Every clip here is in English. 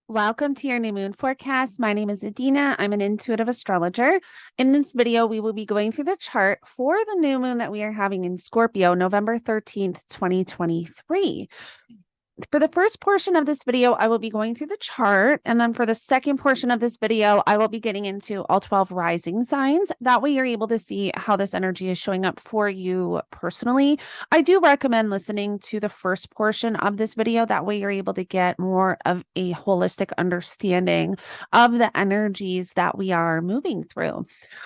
Welcome to your new moon forecast. My name is Adina. I'm an intuitive astrologer. In this video, we will be going through the chart for the new moon that we are having in Scorpio, November 13th, 2023. For the first portion of this video, I will be going through the chart. And then for the second portion of this video, I will be getting into all 12 rising signs. That way you're able to see how this energy is showing up for you personally. I do recommend listening to the first portion of this video. That way you're able to get more of a holistic understanding of the energies that we are moving through.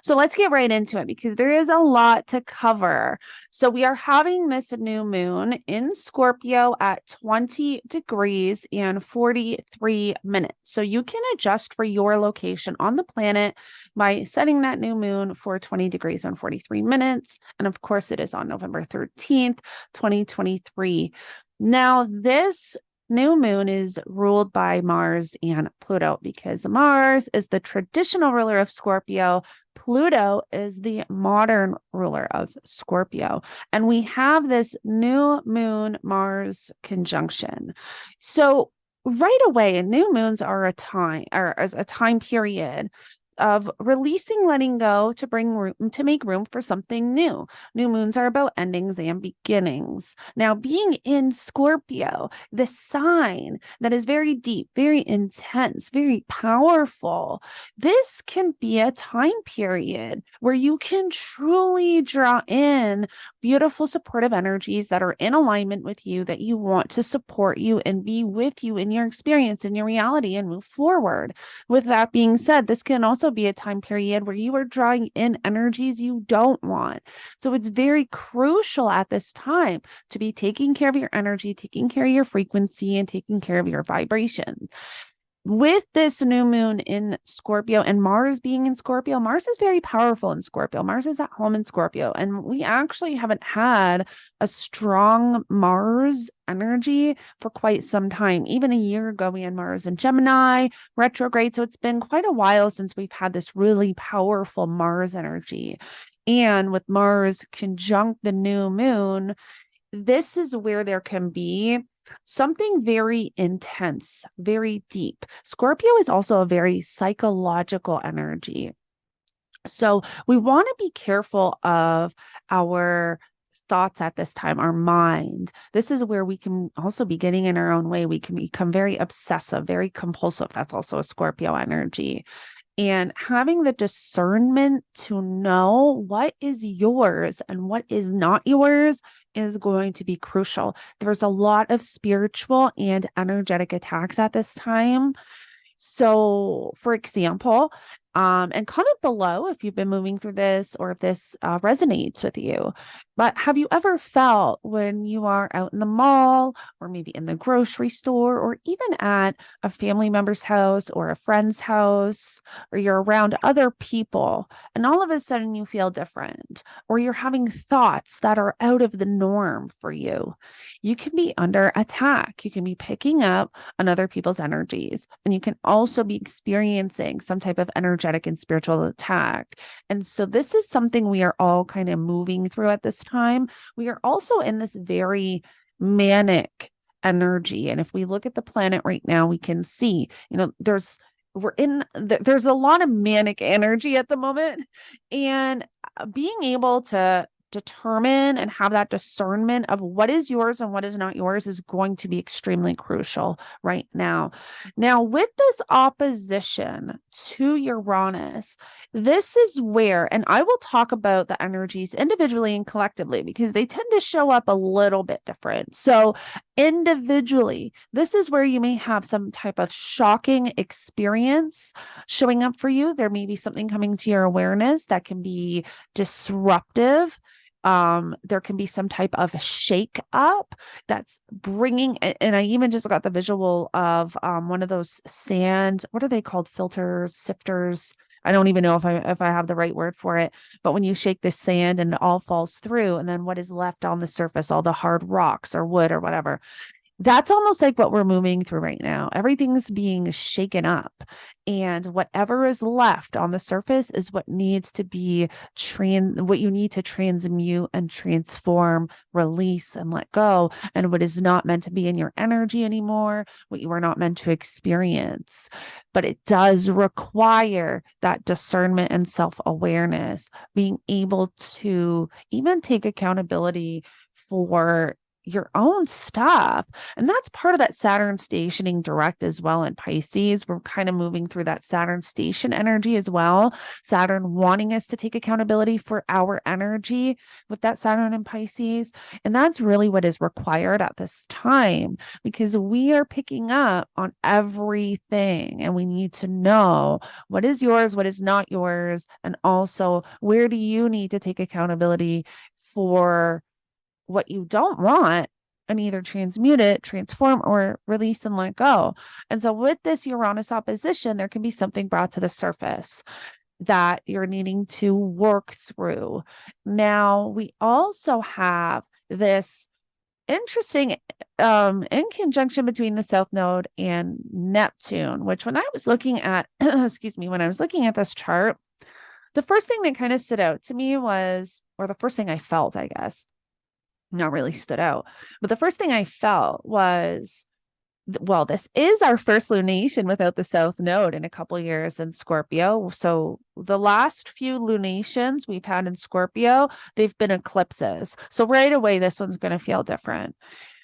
So let's get right into it because there is a lot to cover. So we are having this new moon in Scorpio at 20 degrees and 43 minutes. So you can adjust for your location on the planet by setting that new moon for 20 degrees and 43 minutes. And of course, it is on November 13th, 2023. Now, this new moon is ruled by Mars and Pluto because Mars is the traditional ruler of Scorpio. Pluto is the modern ruler of Scorpio. And we have this new moon Mars conjunction. So right away, new moons are a time period of releasing, letting go to bring room, to make room for something new. New moons are about endings and beginnings. Now, being in Scorpio, the sign that is very deep, very intense, very powerful, this can be a time period where you can truly draw in beautiful supportive energies that are in alignment with you, that you want to support you and be with you in your experience, in your reality, and move forward. With that being said, this can also be a time period where you are drawing in energies you don't want. So it's very crucial at this time to be taking care of your energy, taking care of your frequency, and taking care of your vibration. With this new moon in Scorpio and Mars being in Scorpio, Mars is very powerful in Scorpio. Mars is at home in Scorpio. And we actually haven't had a strong Mars energy for quite some time. Even a year ago, we had Mars in Gemini retrograde. So it's been quite a while since we've had this really powerful Mars energy. And with Mars conjunct the new moon, this is where there can be something very intense, very deep. Scorpio is also a very psychological energy. So we want to be careful of our thoughts at this time, our mind. This is where we can also be getting in our own way. We can become very obsessive, very compulsive. That's also a Scorpio energy. And having the discernment to know what is yours and what is not yours is going to be crucial. There's a lot of spiritual and energetic attacks at this time. So, for example, and comment below if you've been moving through this or if this resonates with you. But have you ever felt when you are out in the mall or maybe in the grocery store or even at a family member's house or a friend's house, or you're around other people and all of a sudden you feel different, or you're having thoughts that are out of the norm for you? You can be under attack. You can be picking up on other people's energies, and you can also be experiencing some type of energetic and spiritual attack. And so this is something we are all kind of moving through at this time. We are also in this very manic energy. And if we look at the planet right now, we can see, there's a lot of manic energy at the moment, and being able to determine and have that discernment of what is yours and what is not yours is going to be extremely crucial right now. Now, with this opposition to Uranus, this is where, and I will talk about the energies individually and collectively because they tend to show up a little bit different. So individually, this is where you may have some type of shocking experience showing up for you. There may be something coming to your awareness that can be disruptive. There can be some type of shake up that's bringing, and I even just got the visual of one of those sand, what are they called? Filters, sifters. I don't even know if I have the right word for it, but when you shake the sand and it all falls through, and then what is left on the surface, all the hard rocks or wood or whatever, That's almost like what we're moving through right now. Everything's being shaken up, and whatever is left on the surface is what needs to be what you need to transmute and transform, release and let go, and what is not meant to be in your energy anymore, what you are not meant to experience. But it does require that discernment and self-awareness, being able to even take accountability for your own stuff. And that's part of that Saturn stationing direct as well in Pisces. We're kind of moving through that Saturn station energy as well. Saturn wanting us to take accountability for our energy with that Saturn in Pisces. And that's really what is required at this time, because we are picking up on everything and we need to know what is yours, what is not yours, and also where do you need to take accountability for what you don't want, and either transmute it, transform, or release and let go. And so with this Uranus opposition, there can be something brought to the surface that you're needing to work through. Now, we also have this interesting in conjunction between the South Node and Neptune, which when I was looking at, excuse me, when I was looking at this chart, the first thing that kind of stood out to me was, or the first thing I felt, I guess, not really stood out, but the first thing I felt was, well, this is our first lunation without the South Node in a couple of years in Scorpio. So the last few lunations we've had in Scorpio, they've been eclipses. So right away, this one's going to feel different.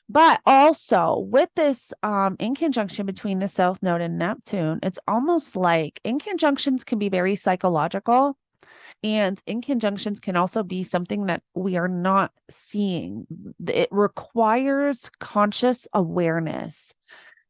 But also with this in conjunction between the South Node and Neptune, it's almost like in conjunctions can be very psychological. And in conjunctions can also be something that we are not seeing. It requires conscious awareness.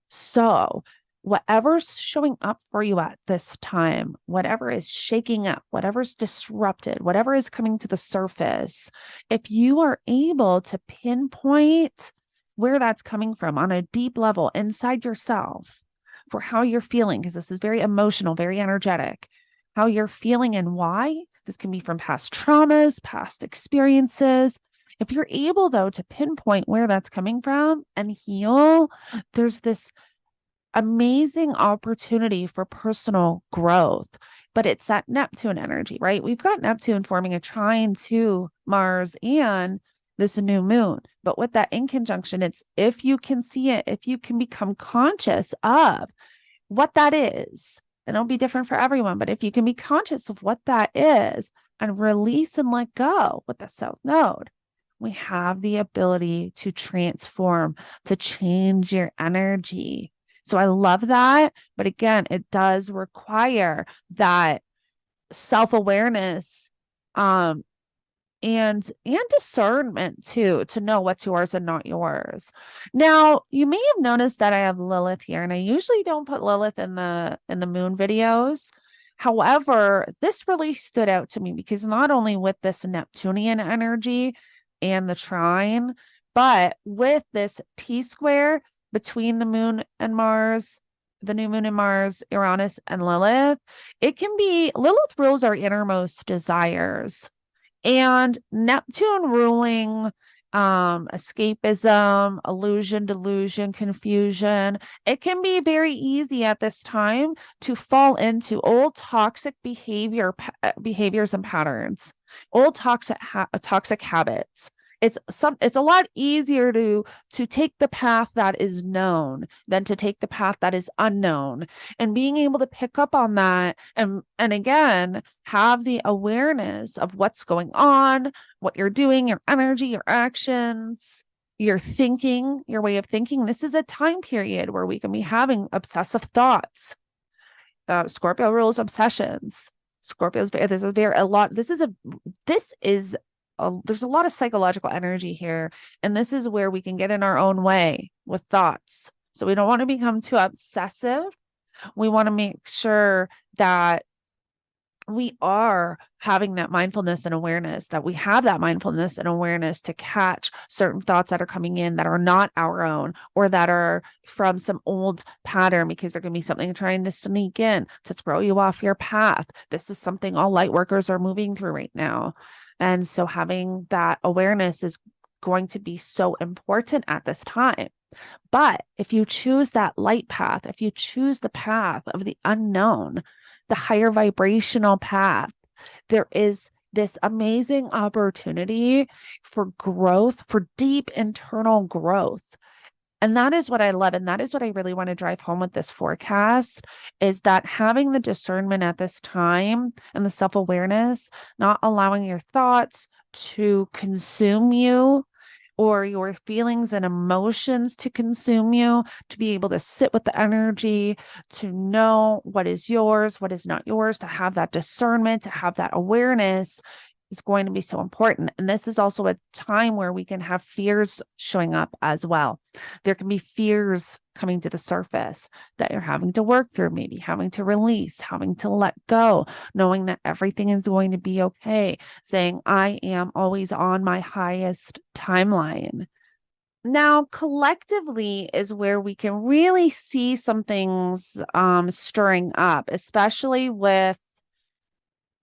So whatever's showing up for you at this time, whatever is shaking up, whatever's disrupted, whatever is coming to the surface, if you are able to pinpoint where that's coming from on a deep level inside yourself for how you're feeling, because this is very emotional, very energetic, how you're feeling and why. This can be from past traumas, past experiences. If you're able, though, to pinpoint where that's coming from and heal, there's this amazing opportunity for personal growth. But it's that Neptune energy, right? We've got Neptune forming a trine to Mars and this new moon. But with that in conjunction, it's if you can see it, if you can become conscious of what that is. And it'll be different for everyone, but if you can be conscious of what that is and release and let go with the South Node, we have the ability to transform, to change your energy. So I love that. But again, it does require that self-awareness and discernment too, to know what's yours and not yours. Now, you may have noticed that I have Lilith here, and I usually don't put Lilith in the moon videos. However, this really stood out to me because not only with this Neptunian energy and the trine, but with this T-square between the moon and Mars, the new moon and Mars, Uranus and Lilith, it can be, Lilith rules our innermost desires. And Neptune ruling escapism, illusion, delusion, confusion. It can be very easy at this time to fall into old toxic behaviors and patterns, old toxic habits. It's a lot easier to take the path that is known than to take the path that is unknown, and being able to pick up on that and again have the awareness of what's going on, what you're doing, your energy, your actions, your thinking, your way of thinking. This is a time period where we can be having obsessive thoughts. Scorpio rules obsessions. Scorpio's there's a lot of psychological energy here. And this is where we can get in our own way with thoughts. So we don't want to become too obsessive. We want to make sure that we are having that mindfulness and awareness, that we have that mindfulness and awareness to catch certain thoughts that are coming in that are not our own, or that are from some old pattern, because there can be something trying to sneak in to throw you off your path. This is something all light workers are moving through right now. And so having that awareness is going to be so important at this time. But if you choose that light path, if you choose the path of the unknown, the higher vibrational path, there is this amazing opportunity for growth, for deep internal growth. And that is what I love. And that is what I really want to drive home with this forecast, is that having the discernment at this time and the self-awareness, not allowing your thoughts to consume you or your feelings and emotions to consume you, to be able to sit with the energy, to know what is yours, what is not yours, to have that discernment, to have that awareness is going to be so important. And this is also a time where we can have fears showing up as well. There can be fears coming to the surface that you're having to work through, maybe having to release, having to let go, knowing that everything is going to be okay, saying, I am always on my highest timeline. Now, collectively is where we can really see some things stirring up, especially with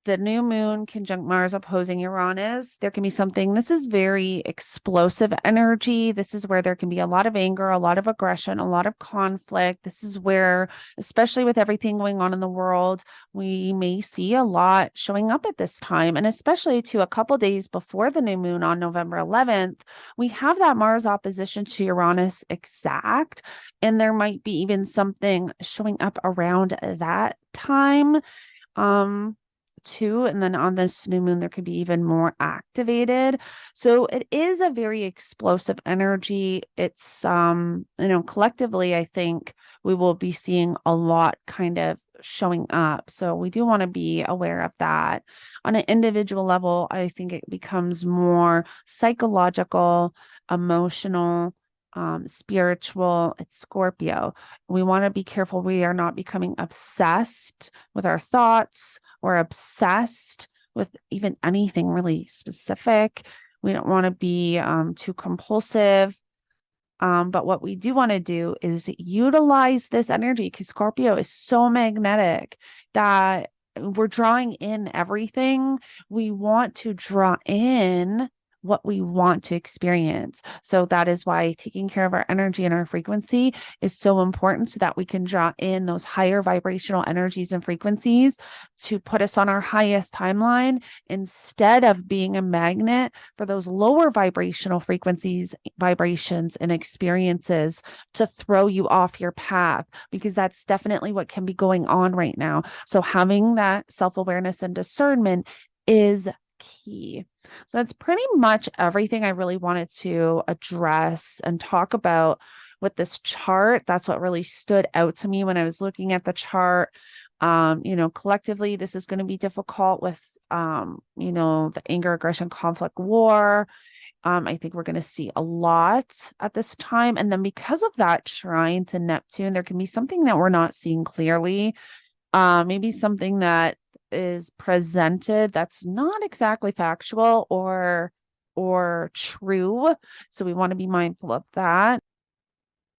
the new moon conjunct Mars opposing Uranus. There can be something, this is very explosive energy. This is where there can be a lot of anger, a lot of aggression, a lot of conflict. This is where, especially with everything going on in the world, we may see a lot showing up at this time. And especially to a couple days before the new moon on November 11th, we have that Mars opposition to Uranus exact. And there might be even something showing up around that time. Too, and then on this new moon there could be even more activated. So it is a very explosive energy. It's collectively I think we will be seeing a lot kind of showing up, so we do want to be aware of that. On an individual level, I think it becomes more psychological, emotional, spiritual. It's Scorpio. We want to be careful we are not becoming obsessed with our thoughts or obsessed with even anything really specific. We don't want to be too compulsive. But what we do want to do is utilize this energy, because Scorpio is so magnetic that we're drawing in everything. We want to draw in what we want to experience. So that is why taking care of our energy and our frequency is so important, so that we can draw in those higher vibrational energies and frequencies to put us on our highest timeline, instead of being a magnet for those lower vibrational frequencies, vibrations, and experiences to throw you off your path, because that's definitely what can be going on right now. So having that self-awareness and discernment is key. So that's pretty much everything I really wanted to address and talk about with this chart. That's what really stood out to me when I was looking at the chart. Collectively, this is going to be difficult with, the anger, aggression, conflict, war. I think we're going to see a lot at this time. And then because of that trine to Neptune, there can be something that we're not seeing clearly. Maybe something that is presented that's not exactly factual or true. So we want to be mindful of that.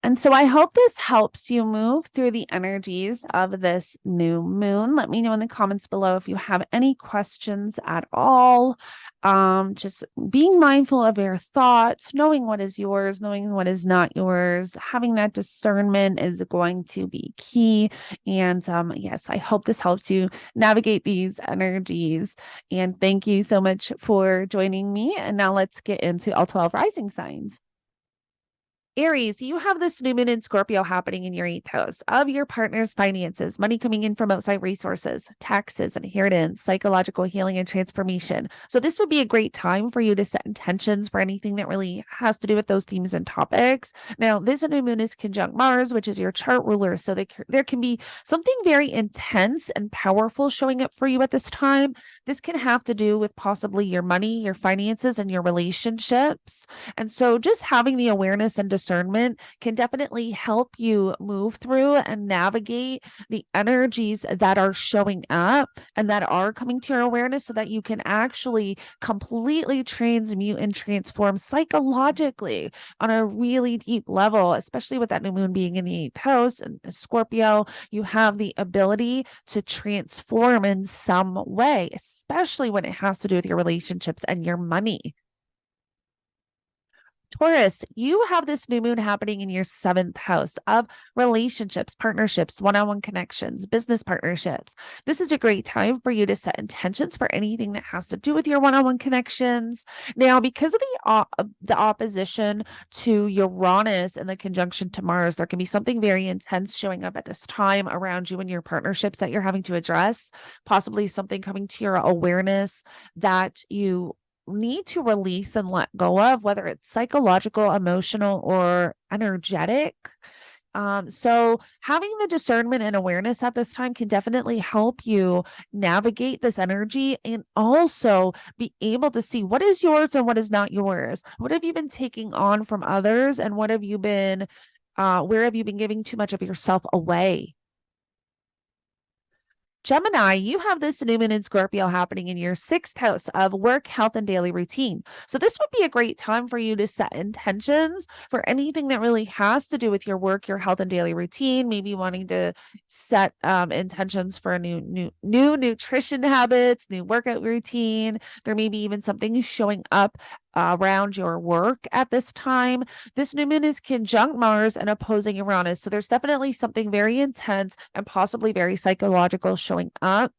And so I hope this helps you move through the energies of this new moon. Let me know in the comments below if you have any questions at all. Just being mindful of your thoughts, knowing what is yours, knowing what is not yours, having that discernment is going to be key. And yes, I hope this helps you navigate these energies. And thank you so much for joining me. And now let's get into all 12 rising signs. Aries, you have this new moon in Scorpio happening in your 8th house of your partner's finances, money coming in from outside resources, taxes, inheritance, psychological healing, and transformation. So this would be a great time for you to set intentions for anything that really has to do with those themes and topics. Now, this new moon is conjunct Mars, which is your chart ruler. So there can be something very intense and powerful showing up for you at this time. This can have to do with possibly your money, your finances, and your relationships. And so just having the awareness and discernment can definitely help you move through and navigate the energies that are showing up and that are coming to your awareness, so that you can actually completely transmute and transform psychologically on a really deep level, especially with that new moon being in the 8th house and Scorpio. You have the ability to transform in some way, especially when it has to do with your relationships and your money. Taurus, you have this new moon happening in your 7th house of relationships, partnerships, one-on-one connections, business partnerships. This is a great time for you to set intentions for anything that has to do with your one-on-one connections. Now, because of the opposition to Uranus and the conjunction to Mars, there can be something very intense showing up at this time around you and your partnerships that you're having to address, possibly something coming to your awareness that you need to release and let go of, whether it's psychological, emotional, or energetic. So having the discernment and awareness at this time can definitely help you navigate this energy and also be able to see what is yours and what is not yours. What have you been taking on from others, and what have you been, where have you been giving too much of yourself away? Gemini, you have this new moon in Scorpio happening in your 6th house of work, health, and daily routine. So this would be a great time for you to set intentions for anything that really has to do with your work, your health, and daily routine. Maybe wanting to set intentions for a new nutrition habits, new workout routine. There may be even something showing up around your work at this time. This new moon is conjunct Mars and opposing Uranus. So there's definitely something very intense and possibly very psychological showing up.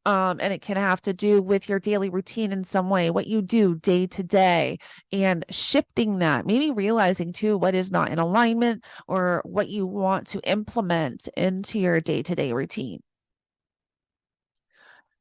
And it can have to do with your daily routine in some way, what you do day to day, and shifting that, maybe realizing too what is not in alignment or what you want to implement into your day-to-day routine.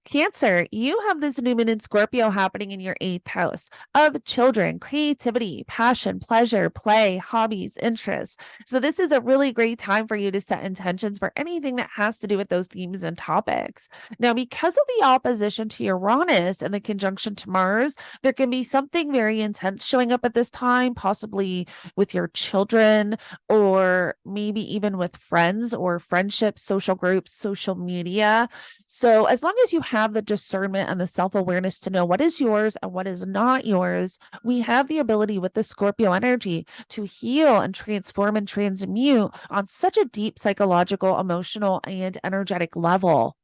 Cancer, you have this new moon in Scorpio happening in your 8th house of children, creativity, passion, pleasure, play, hobbies, interests. So this is a really great time for you to set intentions for anything that has to do with those themes and topics. Now, because of the opposition to Uranus and the conjunction to Mars, there can be something very intense showing up at this time, possibly with your children, or maybe even with friends or friendships, social groups, social media. So as long as you have the discernment and the self-awareness to know what is yours and what is not yours, we have the ability with the Scorpio energy to heal and transform and transmute on such a deep psychological, emotional, and energetic level.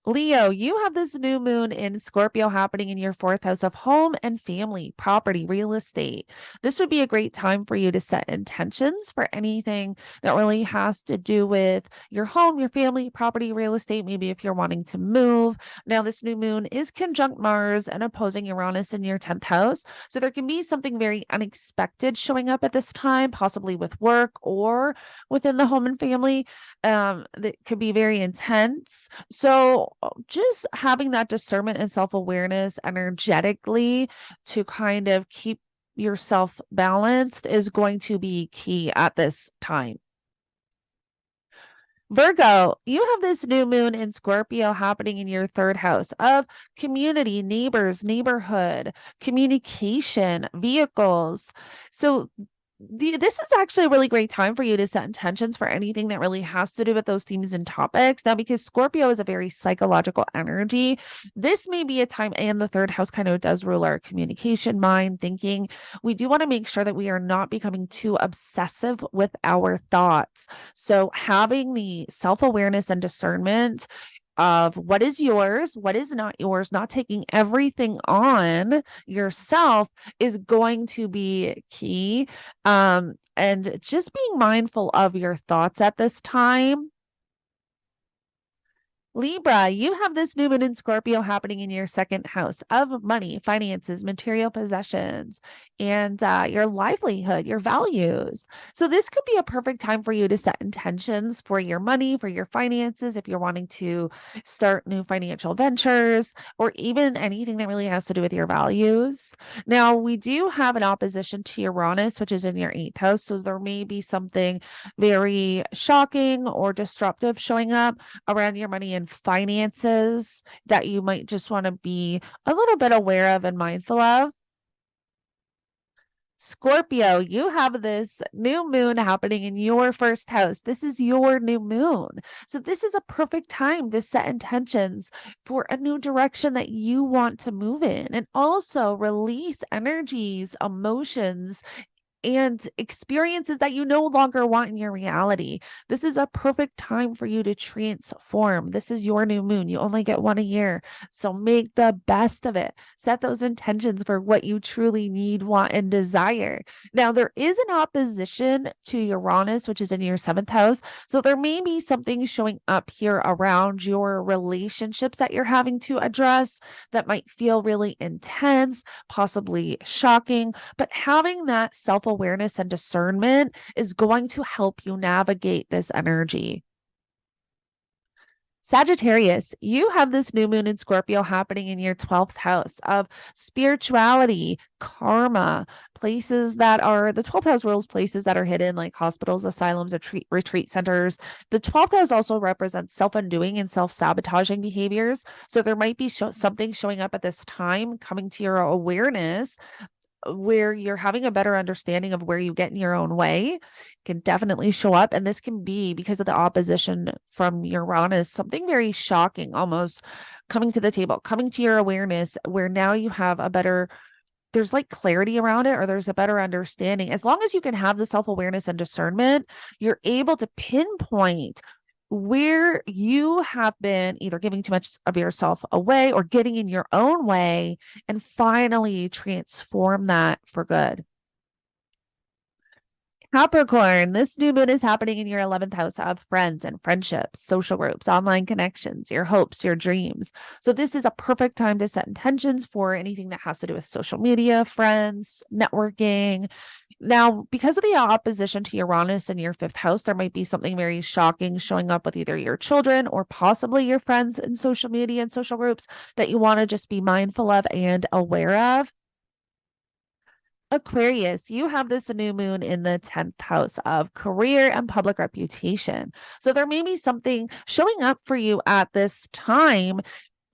Leo, you have this new moon in Scorpio happening in your 4th house of home and family, property, real estate. This would be a great time for you to set intentions for anything that really has to do with your home, your family, property, real estate. Maybe if you're wanting to move. Now, this new moon is conjunct Mars and opposing Uranus in your 10th house. So there can be something very unexpected showing up at this time, possibly with work or within the home and family. That could be very intense. So just having that discernment and self-awareness energetically to kind of keep yourself balanced is going to be key at this time. Virgo, you have this new moon in Scorpio happening in your 3rd house of community, neighbors, neighborhood, communication, vehicles. So this is actually a really great time for you to set intentions for anything that really has to do with those themes and topics. Now, because Scorpio is a very psychological energy, this may be a time, and the 3rd house kind of does rule our communication, mind, thinking. We do want to make sure that we are not becoming too obsessive with our thoughts. So having the self-awareness and discernment of what is yours, what is not yours, not taking everything on yourself is going to be key. And just being mindful of your thoughts at this time. Libra, you have this new moon in Scorpio happening in your 2nd house of money, finances, material possessions, and your livelihood, your values. So this could be a perfect time for you to set intentions for your money, for your finances, if you're wanting to start new financial ventures, or even anything that really has to do with your values. Now, we do have an opposition to Uranus, which is in your 8th house. So there may be something very shocking or disruptive showing up around your money and finances that you might just want to be a little bit aware of and mindful of. Scorpio, you have this new moon happening in your 1st house. This is your new moon. So this is a perfect time to set intentions for a new direction that you want to move in, and also release energies, emotions, and experiences that you no longer want in your reality. This is a perfect time for you to transform. This is your new moon. You only get one a year. So make the best of it. Set those intentions for what you truly need, want, and desire. Now, there is an opposition to Uranus, which is in your seventh house. So there may be something showing up here around your relationships that you're having to address that might feel really intense, possibly shocking, but having that self-awareness and discernment is going to help you navigate this energy. Sagittarius, you have this new moon in Scorpio happening in your 12th house of spirituality, karma, places that are the 12th house rules, places that are hidden like hospitals, asylums, retreat centers. The 12th house also represents self-undoing and self-sabotaging behaviors. So there might be something showing up at this time, coming to your awareness where you're having a better understanding of where you get in your own way can definitely show up. And this can be because of the opposition from Uranus, something very shocking, almost coming to the table, coming to your awareness, where now you have a better, there's like clarity around it, or there's a better understanding. As long as you can have the self-awareness and discernment, you're able to pinpoint where you have been either giving too much of yourself away or getting in your own way, and finally transform that for good. Capricorn, this new moon is happening in your 11th house of friends and friendships, social groups, online connections, your hopes, your dreams. So this is a perfect time to set intentions for anything that has to do with social media, friends, networking. Now, because of the opposition to Uranus in your 5th house, there might be something very shocking showing up with either your children or possibly your friends in social media and social groups that you want to just be mindful of and aware of. Aquarius, you have this new moon in the 10th house of career and public reputation. So there may be something showing up for you at this time,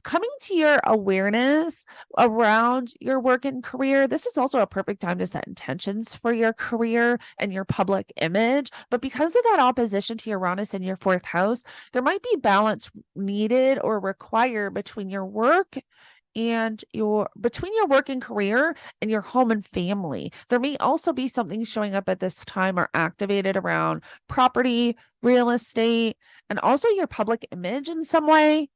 coming to your awareness around your work and career. This is also a perfect time to set intentions for your career and your public image. But because of that opposition to Uranus in your 4th house, there might be balance needed or required between your work and your work and career and your home and family. There may also be something showing up at this time or activated around property, real estate, and also your public image in some way.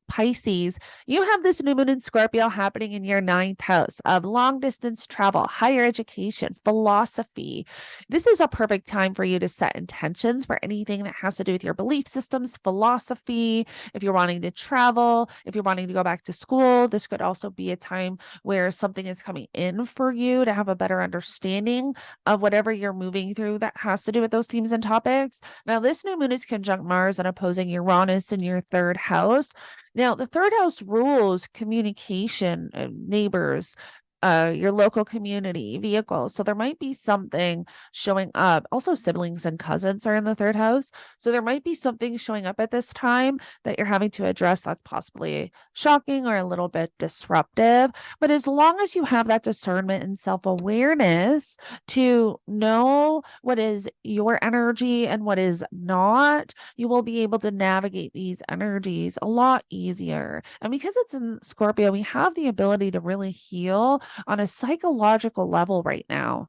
Pisces, you have this new moon in Scorpio happening in your 9th house of long distance travel, higher education, philosophy. This is a perfect time for you to set intentions for anything that has to do with your belief systems, philosophy. If you're wanting to travel, if you're wanting to go back to school, this could also be a time where something is coming in for you to have a better understanding of whatever you're moving through that has to do with those themes and topics. Now, this new moon is conjunct Mars and opposing Uranus in your 3rd house. Now, the 3rd house rules communication, neighbors, your local community, vehicles. So there might be something showing up. Also, siblings and cousins are in the 3rd house. So there might be something showing up at this time that you're having to address that's possibly shocking or a little bit disruptive. But as long as you have that discernment and self-awareness to know what is your energy and what is not, you will be able to navigate these energies a lot easier. And because it's in Scorpio, we have the ability to really heal on a psychological level right now.